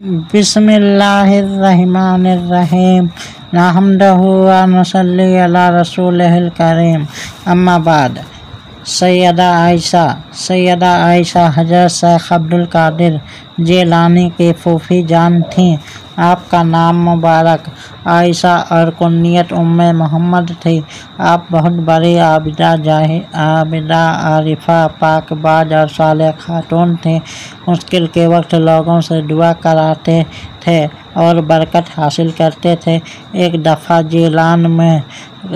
बिस्मिल्लाहिर्रहमानिर्रहीम नहमदुहु व नसल्ली अला रसूलिहिल करीम अम्मा बाद। सैयदा आयशा हज़रत शेख अब्दुल कादिर जिलानी की फूफी जान थीं। आपका नाम मुबारक आयशा और कुन्नियत उम्मे मोहम्मद थी। आप बहुत बड़ी आबिदा आरिफा पाकबाज और सालेह खातून थी। मुश्किल के वक्त लोगों से दुआ कराते थे और बरकत हासिल करते थे। एक दफ़ा जिलान में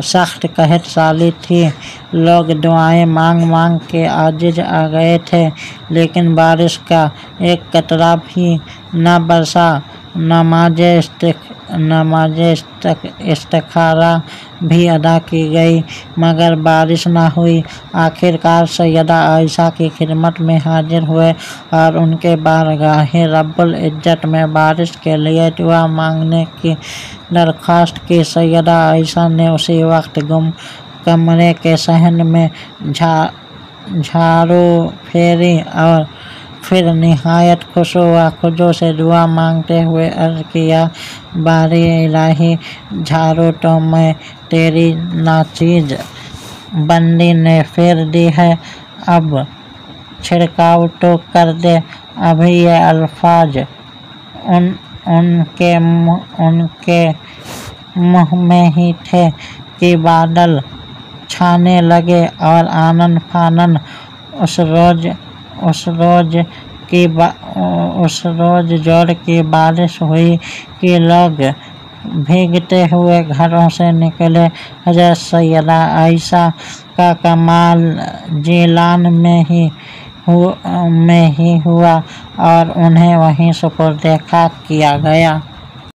सख्त कहत साली थी। लोग दुआएं मांग के आजिज आ गए थे, लेकिन बारिश का एक कतरा भी न बरसा। नमाज इस्तिखारा भी अदा की गई, मगर बारिश न हुई। आखिरकार सैयदा आयशा की खिदमत में हाजिर हुए और उनके बारगाहे रब्बुल इज्जत में बारिश के लिए दुआ मांगने की दरख्वास्त की। सैयदा आयशा ने उसी वक्त कमरे के सहन में झाड़ू फेरी और फिर निहायत खुशू व खुजू से दुआ मांगते हुए अर्ज़ किया, बारी इलाही, झाड़ू तो मैं तेरी नाचीज बंदी ने फेर दी है, अब छिड़काव तो कर दे। अभी ये अल्फाज उनके मुँह में ही थे कि बादल छाने लगे और आनन फानन उस रोज जोर की बारिश हुई कि लोग भीगते हुए घरों से निकले। हज़रत सैयदा आयशा का कमाल जिलान में ही हुआ और उन्हें वहीं सुपुर्द खाक किया गया।